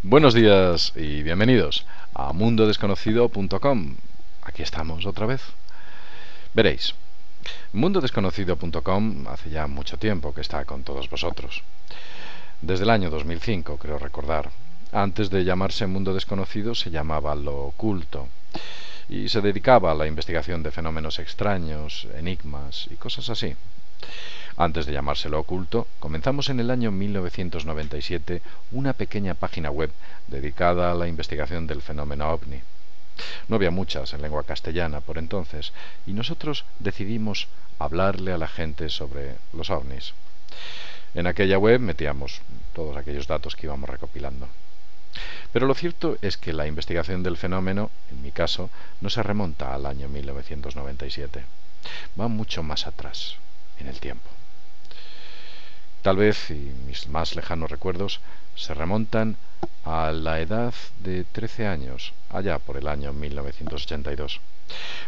Buenos días y bienvenidos a mundodesconocido.com. Aquí estamos otra vez. Veréis, mundodesconocido.com hace ya mucho tiempo que está con todos vosotros. Desde el año 2005, creo recordar. Antes de llamarse Mundo Desconocido se llamaba Lo Oculto y se dedicaba a la investigación de fenómenos extraños, enigmas y cosas así. Antes de llamárselo Oculto, comenzamos en el año 1997 una pequeña página web dedicada a la investigación del fenómeno ovni. No había muchas en lengua castellana por entonces, y nosotros decidimos hablarle a la gente sobre los ovnis. En aquella web metíamos todos aquellos datos que íbamos recopilando. Pero lo cierto es que la investigación del fenómeno, en mi caso, no se remonta al año 1997. Va mucho más atrás en el tiempo. Tal vez, y mis más lejanos recuerdos, se remontan a la edad de 13 años, allá por el año 1982.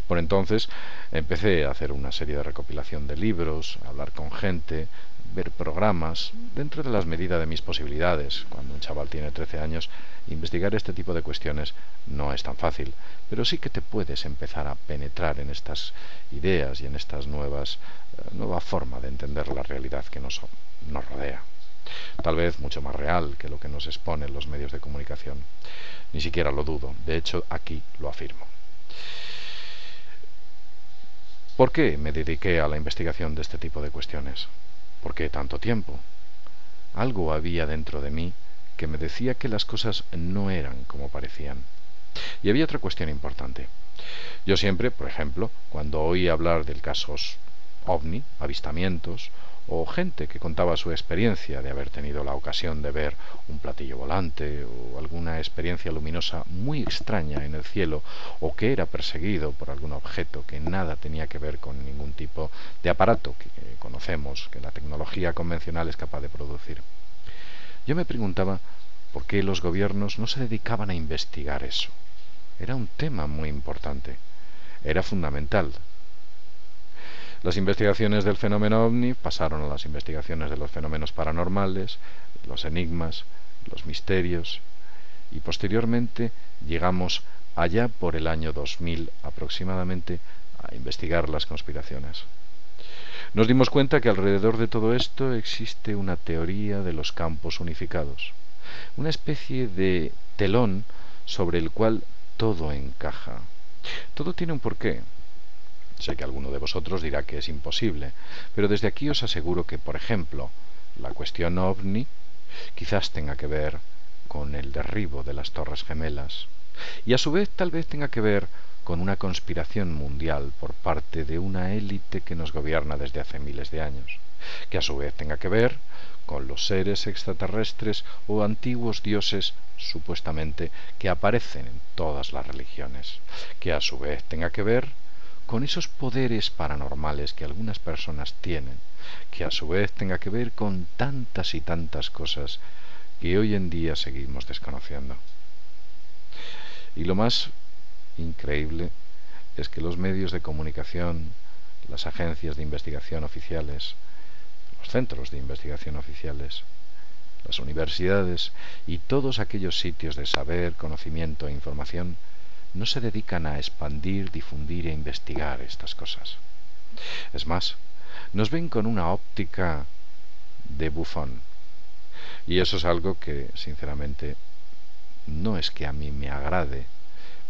Por entonces empecé a hacer una serie de recopilación de libros, a hablar con gente, ver programas, dentro de las medidas de mis posibilidades. Cuando un chaval tiene 13 años, investigar este tipo de cuestiones no es tan fácil, pero sí que te puedes empezar a penetrar en estas ideas y en estas nueva forma de entender la realidad que nos rodea. Tal vez mucho más real que lo que nos exponen los medios de comunicación. Ni siquiera lo dudo, de hecho aquí lo afirmo. ¿Por qué me dediqué a la investigación de este tipo de cuestiones? ¿Por qué tanto tiempo? Algo había dentro de mí que me decía que las cosas no eran como parecían. Y había otra cuestión importante. Yo siempre, por ejemplo, cuando oí hablar de casos ovni, avistamientos, o gente que contaba su experiencia de haber tenido la ocasión de ver un platillo volante o alguna experiencia luminosa muy extraña en el cielo, o que era perseguido por algún objeto que nada tenía que ver con ningún tipo de aparato que conocemos, que la tecnología convencional es capaz de producir. Yo me preguntaba por qué los gobiernos no se dedicaban a investigar eso. Era un tema muy importante, era fundamental. Las investigaciones del fenómeno ovni pasaron a las investigaciones de los fenómenos paranormales, los enigmas, los misterios, y posteriormente llegamos allá por el año 2000 aproximadamente a investigar las conspiraciones. Nos dimos cuenta que alrededor de todo esto existe una teoría de los campos unificados, una especie de telón sobre el cual todo encaja. Todo tiene un porqué. Sé que alguno de vosotros dirá que es imposible, pero desde aquí os aseguro que, por ejemplo, la cuestión ovni quizás tenga que ver con el derribo de las Torres Gemelas, y a su vez tal vez tenga que ver con una conspiración mundial por parte de una élite que nos gobierna desde hace miles de años, que a su vez tenga que ver con los seres extraterrestres o antiguos dioses supuestamente que aparecen en todas las religiones, que a su vez tenga que ver con esos poderes paranormales que algunas personas tienen, que a su vez tenga que ver con tantas y tantas cosas que hoy en día seguimos desconociendo. Y lo más increíble es que los medios de comunicación, las agencias de investigación oficiales, los centros de investigación oficiales, las universidades y todos aquellos sitios de saber, conocimiento e información no se dedican a expandir, difundir e investigar estas cosas. Es más, nos ven con una óptica de bufón. Y eso es algo que, sinceramente, no es que a mí me agrade,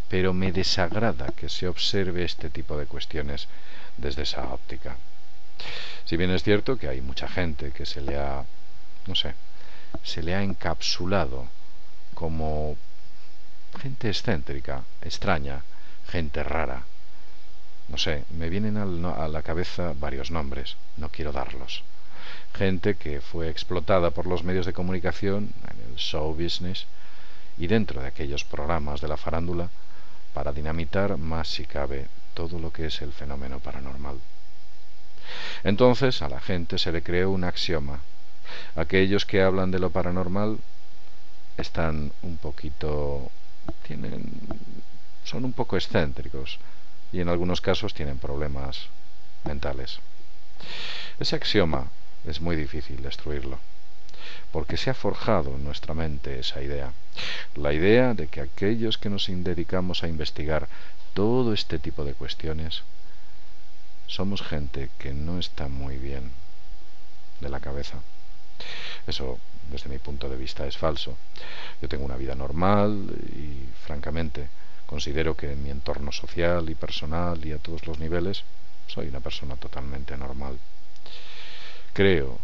pero me desagrada que se observe este tipo de cuestiones desde esa óptica. Si bien es cierto que hay mucha gente que se le ha, no sé, se le ha encapsulado como gente excéntrica, extraña, gente rara. No sé, me vienen a la cabeza varios nombres, no quiero darlos. Gente que fue explotada por los medios de comunicación en el show business y dentro de aquellos programas de la farándula para dinamitar más si cabe todo lo que es el fenómeno paranormal. Entonces a la gente se le creó un axioma. Aquellos que hablan de lo paranormal están un poquito son un poco excéntricos y en algunos casos tienen problemas mentales. Ese axioma es muy difícil destruirlo. porque se ha forjado en nuestra mente esa idea, la idea de que aquellos que nos dedicamos a investigar todo este tipo de cuestiones somos gente que no está muy bien de la cabeza. Eso, desde mi punto de vista, es falso. Yo tengo una vida normal y, francamente, considero que en mi entorno social y personal y a todos los niveles soy una persona totalmente normal. Creo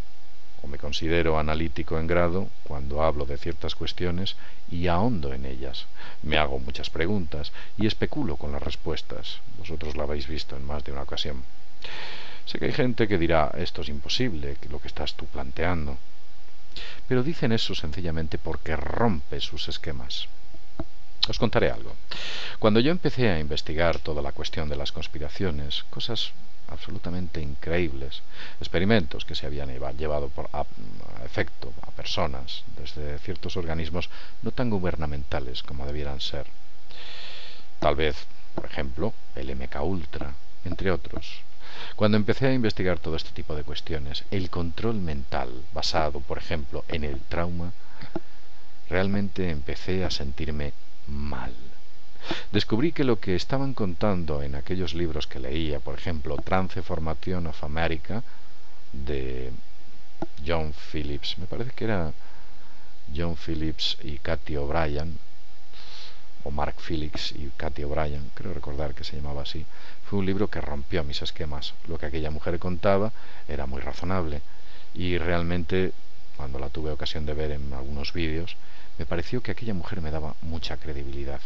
o me considero analítico en grado cuando hablo de ciertas cuestiones y ahondo en ellas. Me hago muchas preguntas y especulo con las respuestas. Vosotros lo habéis visto en más de una ocasión. Sé que hay gente que dirá, esto es imposible, lo que estás tú planteando. Pero dicen eso sencillamente porque rompe sus esquemas. Os contaré algo. Cuando yo empecé a investigar toda la cuestión de las conspiraciones, cosas absolutamente increíbles, experimentos que se habían llevado a efecto a personas desde ciertos organismos no tan gubernamentales como debieran ser. Tal vez, por ejemplo, el MK Ultra, entre otros. Cuando empecé a investigar todo este tipo de cuestiones, el control mental basado, por ejemplo, en el trauma, realmente empecé a sentirme mal. Descubrí que lo que estaban contando en aquellos libros que leía, por ejemplo, Transformation of America, de John Phillips, me parece que era John Phillips y Cathy O'Brien, o Mark Phillips y Cathy O'Brien, creo recordar que se llamaba así, fue un libro que rompió mis esquemas. Lo que aquella mujer contaba era muy razonable y realmente, cuando la tuve ocasión de ver en algunos vídeos, me pareció que aquella mujer me daba mucha credibilidad.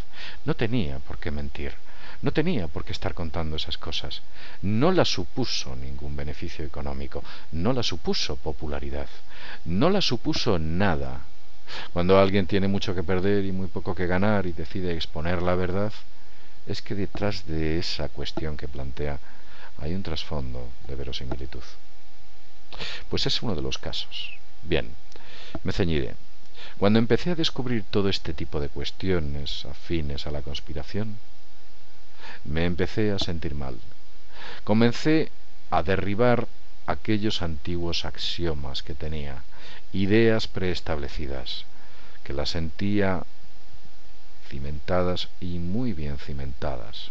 No tenía por qué mentir, no tenía por qué estar contando esas cosas. No la supuso ningún beneficio económico, no la supuso popularidad, no la supuso nada. Cuando alguien tiene mucho que perder y muy poco que ganar y decide exponer la verdad, es que detrás de esa cuestión que plantea hay un trasfondo de verosimilitud. Pues es uno de los casos. Bien, me ceñiré. Cuando empecé a descubrir todo este tipo de cuestiones afines a la conspiración, me empecé a sentir mal. Comencé a derribar aquellos antiguos axiomas que tenía, ideas preestablecidas, que las sentía cimentadas y muy bien cimentadas.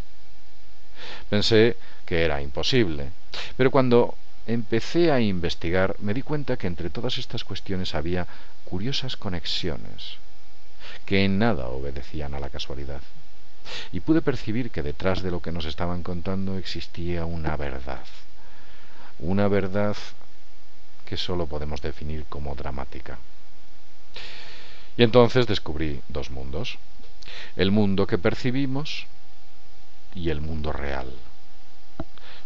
Pensé que era imposible, pero cuando empecé a investigar me di cuenta que entre todas estas cuestiones había curiosas conexiones que en nada obedecían a la casualidad, y pude percibir que detrás de lo que nos estaban contando existía una verdad que solo podemos definir como dramática. Y entonces descubrí dos mundos: el mundo que percibimos y el mundo real.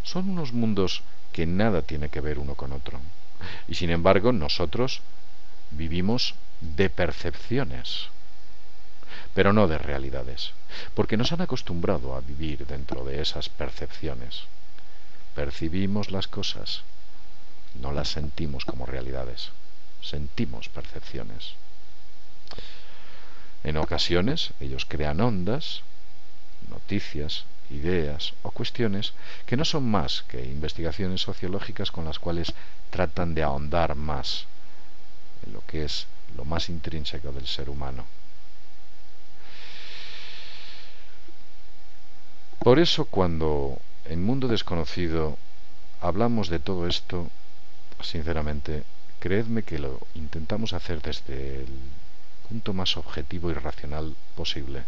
Son unos mundos que nada tiene que ver uno con otro, y sin embargo nosotros vivimos de percepciones, pero no de realidades, porque nos han acostumbrado a vivir dentro de esas percepciones. Percibimos las cosas, no las sentimos como realidades, sentimos percepciones. En ocasiones ellos crean ondas, noticias, ideas o cuestiones que no son más que investigaciones sociológicas con las cuales tratan de ahondar más en lo que es lo más intrínseco del ser humano. Por eso, cuando en Mundo Desconocido hablamos de todo esto, sinceramente, creedme que lo intentamos hacer desde el punto más objetivo y racional posible.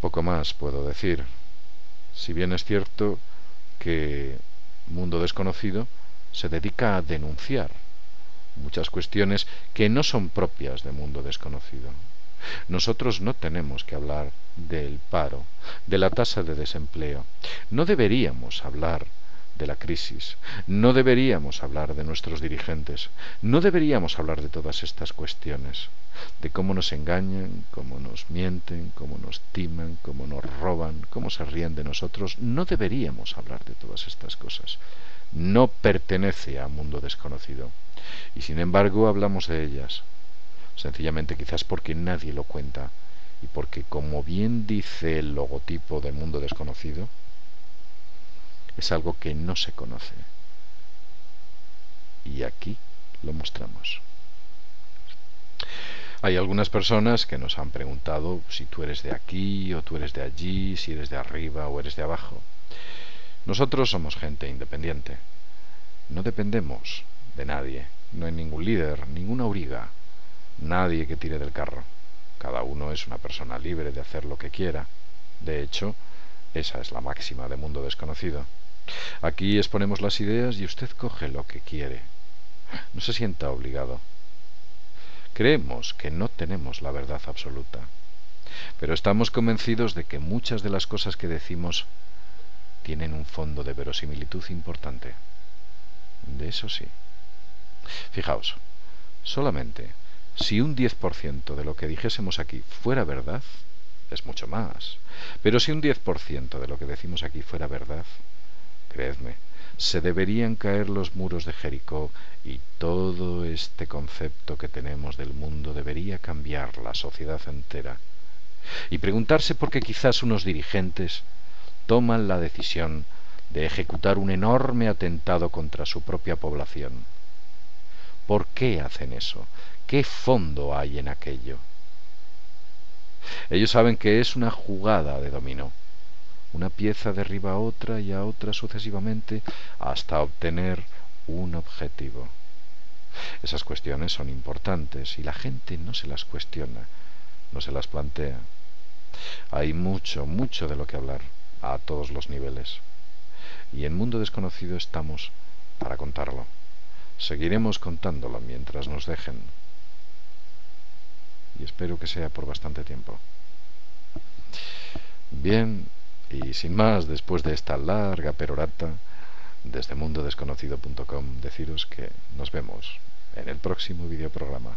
Poco más puedo decir, si bien es cierto que Mundo Desconocido se dedica a denunciar muchas cuestiones que no son propias de Mundo Desconocido. Nosotros no tenemos que hablar del paro, de la tasa de desempleo. No deberíamos hablar de la crisis. No deberíamos hablar de nuestros dirigentes. No deberíamos hablar de todas estas cuestiones, de cómo nos engañan, cómo nos mienten, cómo nos timan, cómo nos roban, cómo se ríen de nosotros. No deberíamos hablar de todas estas cosas. No pertenece a Mundo Desconocido. Y sin embargo hablamos de ellas, sencillamente quizás porque nadie lo cuenta y porque, como bien dice el logotipo de Mundo Desconocido, es algo que no se conoce. y aquí lo mostramos. Hay algunas personas que nos han preguntado si tú eres de aquí o tú eres de allí, si eres de arriba o eres de abajo. Nosotros somos gente independiente. No dependemos de nadie. No hay ningún líder, ninguna auriga, nadie que tire del carro. Cada uno es una persona libre de hacer lo que quiera. De hecho, esa es la máxima de Mundo Desconocido. Aquí exponemos las ideas y usted coge lo que quiere. No se sienta obligado. Creemos que no tenemos la verdad absoluta, pero estamos convencidos de que muchas de las cosas que decimos tienen un fondo de verosimilitud importante. De eso sí. Fijaos, solamente si un 10% de lo que dijésemos aquí fuera verdad, es mucho más. Pero si un 10% de lo que decimos aquí fuera verdad, creedme, se deberían caer los muros de Jericó y todo este concepto que tenemos del mundo debería cambiar la sociedad entera. Y preguntarse por qué quizás unos dirigentes toman la decisión de ejecutar un enorme atentado contra su propia población. ¿Por qué hacen eso? ¿Qué fondo hay en aquello? Ellos saben que es una jugada de dominó. Una pieza derriba a otra y a otra sucesivamente hasta obtener un objetivo. Esas cuestiones son importantes y la gente no se las cuestiona, no se las plantea. Hay mucho, mucho de lo que hablar a todos los niveles. Y en Mundo Desconocido estamos para contarlo. Seguiremos contándolo mientras nos dejen. Y espero que sea por bastante tiempo. Bien, y sin más, después de esta larga perorata, desde mundodesconocido.com deciros que nos vemos en el próximo videoprograma.